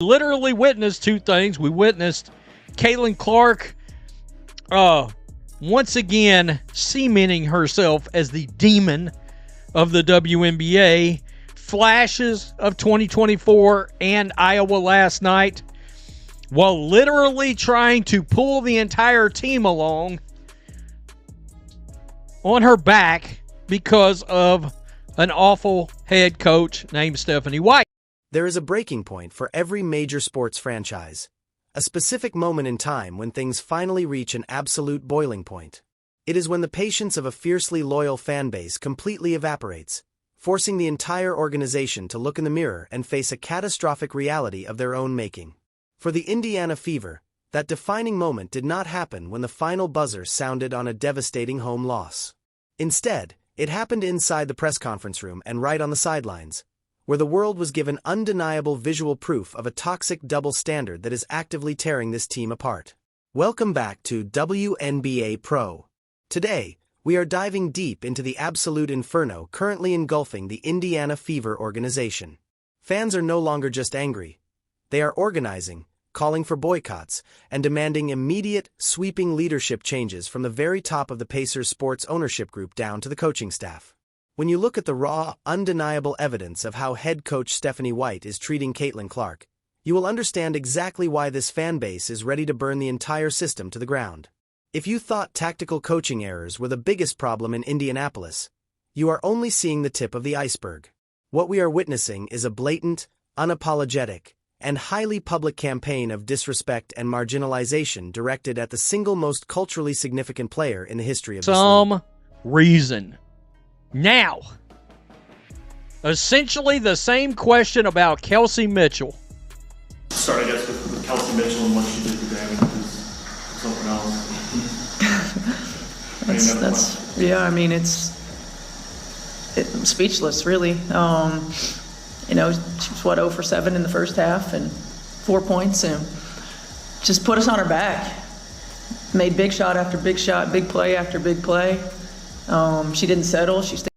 Literally witnessed two things. We witnessed Caitlin Clark once again cementing herself as the demon of the WNBA. Flashes of 2024 and Iowa last night, while literally trying to pull the entire team along on her back because of an awful head coach named Stephanie White. There is a breaking point for every major sports franchise, a specific moment in time when things finally reach an absolute boiling point. It is when the patience of a fiercely loyal fan base completely evaporates, forcing the entire organization to look in the mirror and face a catastrophic reality of their own making. For the Indiana Fever, that defining moment did not happen when the final buzzer sounded on a devastating home loss. Instead, it happened inside the press conference room and right on the sidelines, where the world was given undeniable visual proof of a toxic double standard that is actively tearing this team apart. Welcome back to WNBA Pro. Today, we are diving deep into the absolute inferno currently engulfing the Indiana Fever organization. Fans are no longer just angry. They are organizing, calling for boycotts, and demanding immediate, sweeping leadership changes from the very top of the Pacers sports ownership group down to the coaching staff. When you look at the raw, undeniable evidence of how head coach Stephanie White is treating Caitlin Clark, you will understand exactly why this fan base is ready to burn the entire system to the ground. If you thought tactical coaching errors were the biggest problem in Indianapolis, you are only seeing the tip of the iceberg. What we are witnessing is a blatant, unapologetic, and highly public campaign of disrespect and marginalization directed at the single most culturally significant player in the history of this league. Some reason. Now, essentially the same question about Kelsey Mitchell. Start, I guess, with Kelsey Mitchell and what she did to Gavin, because something else. It's speechless, really. She was 0 for 7 in the first half and 4 points, and just put us on her back. Made big shot after big shot, big play after big play. She didn't settle. She stayed.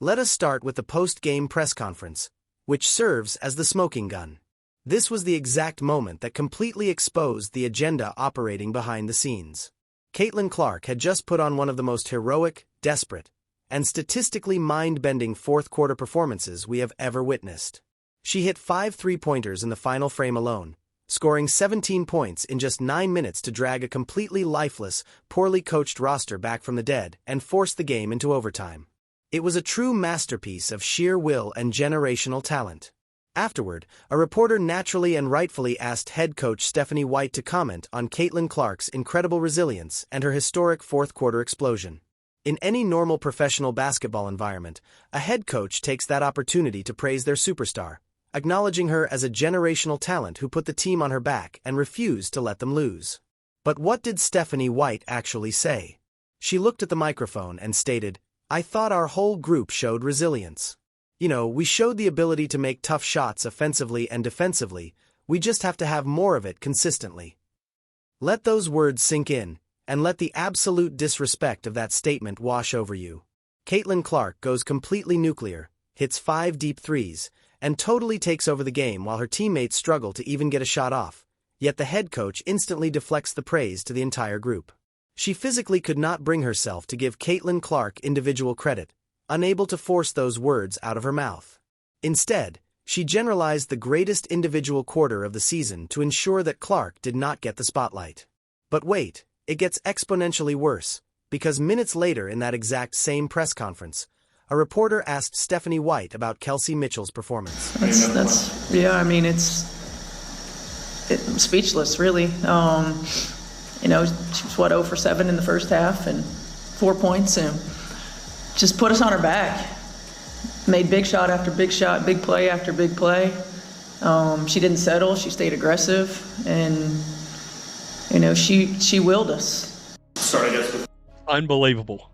Let us start with the post-game press conference, which serves as the smoking gun. This was the exact moment that completely exposed the agenda operating behind the scenes. Caitlin Clark had just put on one of the most heroic, desperate, and statistically mind-bending fourth-quarter performances we have ever witnessed. She hit 5 three-pointers in the final frame alone, scoring 17 points in just 9 minutes to drag a completely lifeless, poorly coached roster back from the dead and force the game into overtime. It was a true masterpiece of sheer will and generational talent. Afterward, a reporter naturally and rightfully asked head coach Stephanie White to comment on Caitlin Clark's incredible resilience and her historic fourth-quarter explosion. In any normal professional basketball environment, a head coach takes that opportunity to praise their superstar, acknowledging her as a generational talent who put the team on her back and refused to let them lose. But what did Stephanie White actually say? She looked at the microphone and stated, "I thought our whole group showed resilience. We showed the ability to make tough shots offensively and defensively, we just have to have more of it consistently." Let those words sink in, and let the absolute disrespect of that statement wash over you. Caitlin Clark goes completely nuclear, hits 5 deep threes, and totally takes over the game while her teammates struggle to even get a shot off, yet the head coach instantly deflects the praise to the entire group. She physically could not bring herself to give Caitlin Clark individual credit, unable to force those words out of her mouth. Instead, she generalized the greatest individual quarter of the season to ensure that Clark did not get the spotlight. But wait, it gets exponentially worse, because minutes later in that exact same press conference, a reporter asked Stephanie White about Kelsey Mitchell's performance. It's speechless, really. She was 0 for 7 in the first half and 4 points, and just put us on her back. Made big shot after big shot, big play after big play. She didn't settle. She stayed aggressive, and she willed us. Start, I guess, with Unbelievable.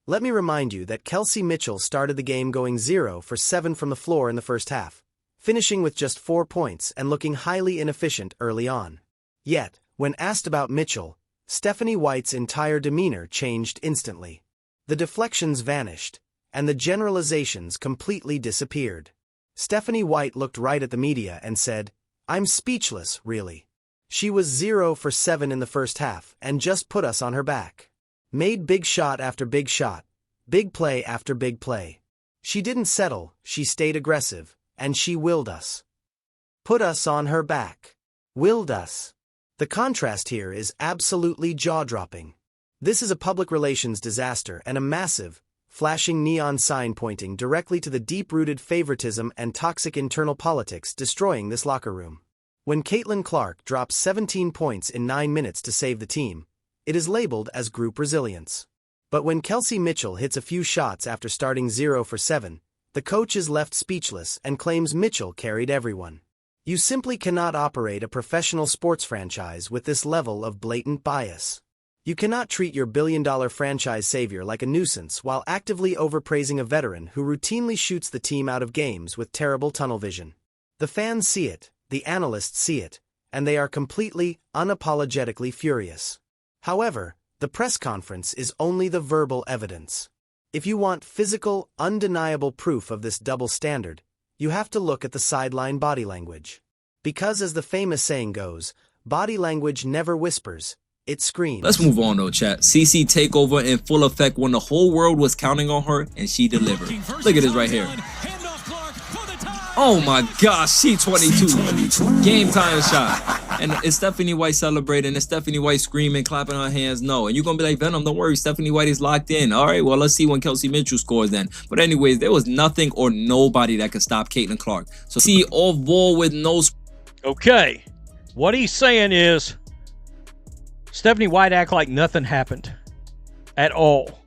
Let me remind you that Kelsey Mitchell started the game going 0 for 7 from the floor in the first half, finishing with just 4 points and looking highly inefficient early on. Yet, when asked about Mitchell, Stephanie White's entire demeanor changed instantly. The deflections vanished, and the generalizations completely disappeared. Stephanie White looked right at the media and said, "I'm speechless, really. She was 0 for 7 in the first half and just put us on her back. Made big shot after big shot, big play after big play. She didn't settle, she stayed aggressive, and she willed us. Put us on her back. Willed us." The contrast here is absolutely jaw-dropping. This is a public relations disaster and a massive, flashing neon sign pointing directly to the deep-rooted favoritism and toxic internal politics destroying this locker room. When Caitlin Clark drops 17 points in 9 minutes to save the team, it is labeled as group resilience. But when Kelsey Mitchell hits a few shots after starting 0 for 7, the coach is left speechless and claims Mitchell carried everyone. You simply cannot operate a professional sports franchise with this level of blatant bias. You cannot treat your billion-dollar franchise savior like a nuisance while actively overpraising a veteran who routinely shoots the team out of games with terrible tunnel vision. The fans see it, the analysts see it, and they are completely, unapologetically furious. However, the press conference is only the verbal evidence. If you want physical, undeniable proof of this double standard, you have to look at the sideline body language. Because as the famous saying goes, body language never whispers, it screams. Let's move on though, chat. CC takeover in full effect when the whole world was counting on her and she delivered. Look at this right here. Oh my gosh, she 22. Game time shot. And is Stephanie White celebrating? Is Stephanie White screaming, clapping her hands? No. And you're going to be like, Venom, don't worry. Stephanie White is locked in. All right, well, let's see when Kelsey Mitchell scores then. But anyways, there was nothing or nobody that could stop Caitlin Clark. So see, off ball with no... Okay, what he's saying is Stephanie White act like nothing happened at all.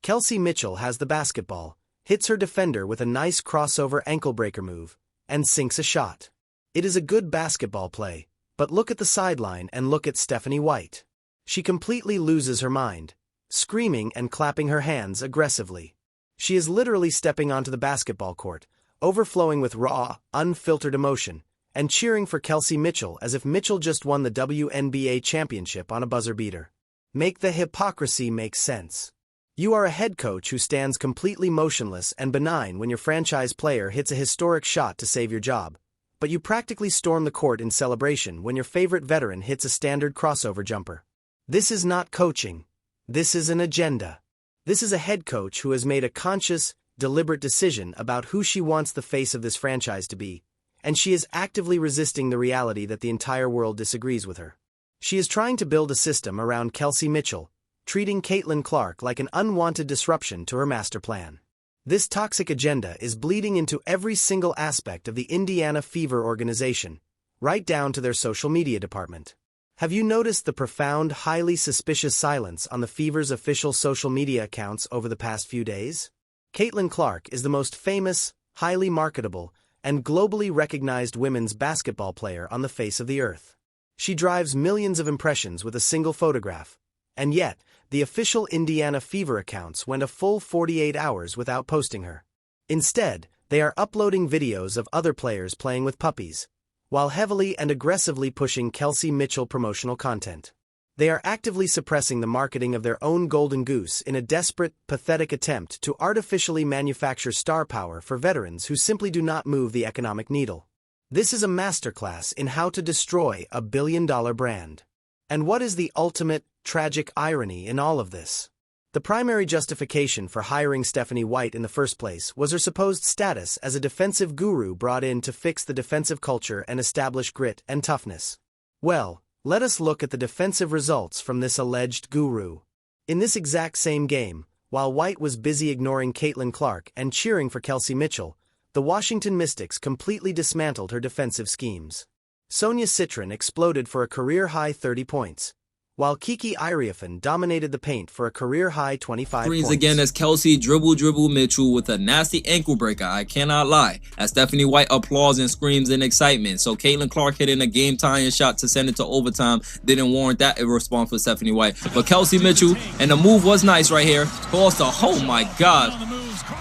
Kelsey Mitchell has the basketball, hits her defender with a nice crossover ankle breaker move, and sinks a shot. It is a good basketball play, but look at the sideline and look at Stephanie White. She completely loses her mind, screaming and clapping her hands aggressively. She is literally stepping onto the basketball court, overflowing with raw, unfiltered emotion, and cheering for Kelsey Mitchell as if Mitchell just won the WNBA championship on a buzzer beater. Make the hypocrisy make sense. You are a head coach who stands completely motionless and benign when your franchise player hits a historic shot to save your job, but you practically storm the court in celebration when your favorite veteran hits a standard crossover jumper. This is not coaching. This is an agenda. This is a head coach who has made a conscious, deliberate decision about who she wants the face of this franchise to be, and she is actively resisting the reality that the entire world disagrees with her. She is trying to build a system around Kelsey Mitchell, treating Caitlin Clark like an unwanted disruption to her master plan. This toxic agenda is bleeding into every single aspect of the Indiana Fever organization, right down to their social media department. Have you noticed the profound, highly suspicious silence on the Fever's official social media accounts over the past few days? Caitlin Clark is the most famous, highly marketable, and globally recognized women's basketball player on the face of the earth. She drives millions of impressions with a single photograph, and yet, the official Indiana Fever accounts went a full 48 hours without posting her. Instead, they are uploading videos of other players playing with puppies, while heavily and aggressively pushing Kelsey Mitchell promotional content. They are actively suppressing the marketing of their own golden goose in a desperate, pathetic attempt to artificially manufacture star power for veterans who simply do not move the economic needle. This is a masterclass in how to destroy a billion-dollar brand. And what is the ultimate, tragic irony in all of this? The primary justification for hiring Stephanie White in the first place was her supposed status as a defensive guru brought in to fix the defensive culture and establish grit and toughness. Well, let us look at the defensive results from this alleged guru. In this exact same game, while White was busy ignoring Caitlin Clark and cheering for Kelsey Mitchell, the Washington Mystics completely dismantled her defensive schemes. Sonia Citron exploded for a career-high 30 points, while Kiki Iriafen dominated the paint for a career-high 25 Screens points. again as Kelsey dribble Mitchell with a nasty ankle breaker, I cannot lie, as Stephanie White applauds and screams in excitement. So Caitlin Clark hitting a game-tying shot to send it to overtime didn't warrant that response for Stephanie White. But Kelsey Mitchell, and the move was nice right here. Oh my God.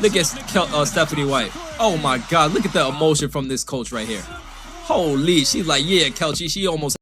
Look at Stephanie White. Oh my God, look at the emotion from this coach right here. Holy, she's like, yeah, Kelsey, she almost...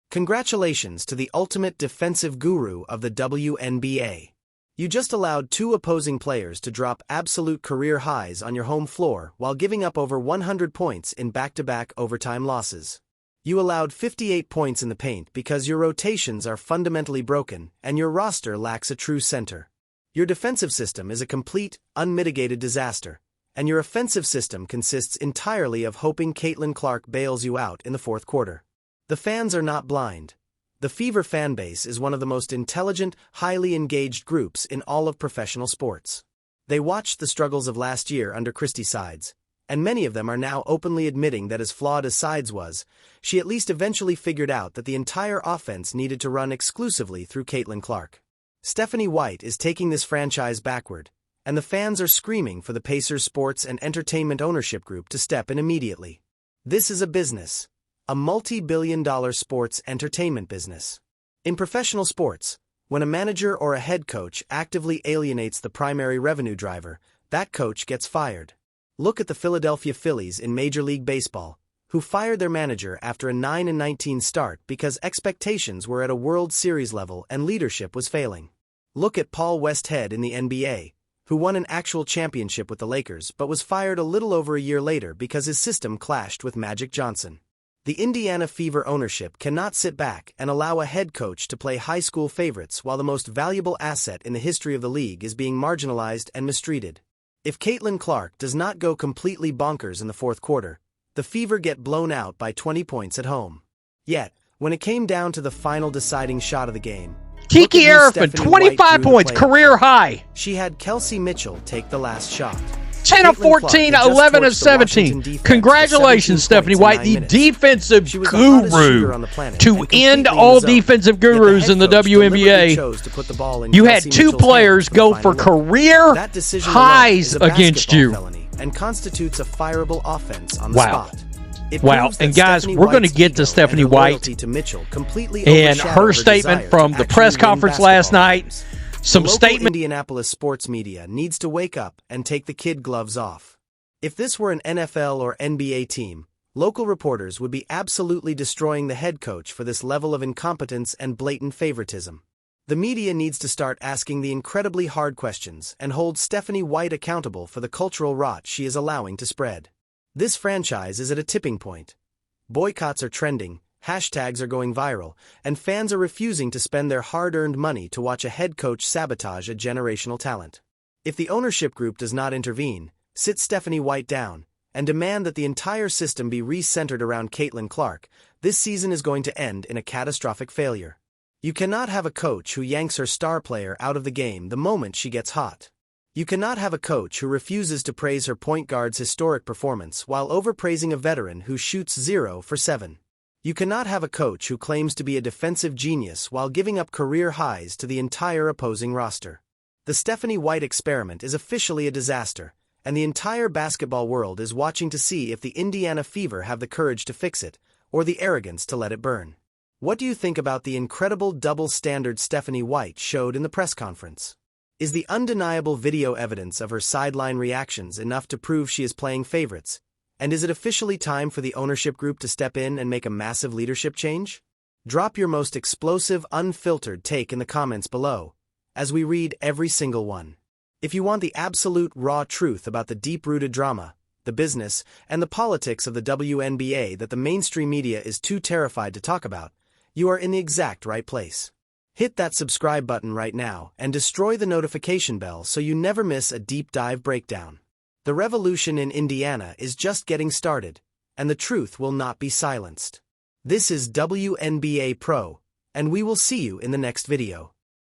Congratulations to the ultimate defensive guru of the WNBA. You just allowed two opposing players to drop absolute career highs on your home floor while giving up over 100 points in back-to-back overtime losses. You allowed 58 points in the paint because your rotations are fundamentally broken and your roster lacks a true center. Your defensive system is a complete, unmitigated disaster, and your offensive system consists entirely of hoping Caitlin Clark bails you out in the fourth quarter. The fans are not blind. The Fever fanbase is one of the most intelligent, highly engaged groups in all of professional sports. They watched the struggles of last year under Christy Sides, and many of them are now openly admitting that as flawed as Sides was, she at least eventually figured out that the entire offense needed to run exclusively through Caitlin Clark. Stephanie White is taking this franchise backward, and the fans are screaming for the Pacers Sports and Entertainment Ownership Group to step in immediately. This is a business. A multi-billion-dollar sports entertainment business. In professional sports, when a manager or a head coach actively alienates the primary revenue driver, that coach gets fired. Look at the Philadelphia Phillies in Major League Baseball, who fired their manager after a 9-19 start because expectations were at a World Series level and leadership was failing. Look at Paul Westhead in the NBA, who won an actual championship with the Lakers but was fired a little over a year later because his system clashed with Magic Johnson. The Indiana Fever ownership cannot sit back and allow a head coach to play high school favorites while the most valuable asset in the history of the league is being marginalized and mistreated. If Caitlin Clark does not go completely bonkers in the fourth quarter, the Fever get blown out by 20 points at home. Yet, when it came down to the final deciding shot of the game, Kiki Arifin, 25 points, career high. She had Kelsey Mitchell take the last shot. 10 of 14, 11 of 17. Congratulations, Stephanie White, the defensive guru to end all defensive gurus in the WNBA. You had two players go for career highs against you. And constitutes a fireable offense on the spot. Wow, and guys, we're going to get to Stephanie White and her statement from the press conference last night. Some statement. Indianapolis sports media needs to wake up and take the kid gloves off. If this were an NFL or NBA team, local reporters would be absolutely destroying the head coach for this level of incompetence and blatant favoritism. The media needs to start asking the incredibly hard questions and hold Stephanie White accountable for the cultural rot she is allowing to spread. This franchise is at a tipping point. Boycotts are trending. Hashtags are going viral, and fans are refusing to spend their hard-earned money to watch a head coach sabotage a generational talent. If the ownership group does not intervene, sit Stephanie White down, and demand that the entire system be re-centered around Caitlin Clark, this season is going to end in a catastrophic failure. You cannot have a coach who yanks her star player out of the game the moment she gets hot. You cannot have a coach who refuses to praise her point guard's historic performance while overpraising a veteran who shoots 0 for 7. You cannot have a coach who claims to be a defensive genius while giving up career highs to the entire opposing roster. The Stephanie White experiment is officially a disaster, and the entire basketball world is watching to see if the Indiana Fever have the courage to fix it, or the arrogance to let it burn. What do you think about the incredible double standard Stephanie White showed in the press conference? Is the undeniable video evidence of her sideline reactions enough to prove she is playing favorites? And is it officially time for the ownership group to step in and make a massive leadership change? Drop your most explosive, unfiltered take in the comments below, as we read every single one. If you want the absolute raw truth about the deep-rooted drama, the business, and the politics of the WNBA that the mainstream media is too terrified to talk about, you are in the exact right place. Hit that subscribe button right now and destroy the notification bell so you never miss a deep dive breakdown. The revolution in Indiana is just getting started, and the truth will not be silenced. This is WNBA Pro, and we will see you in the next video.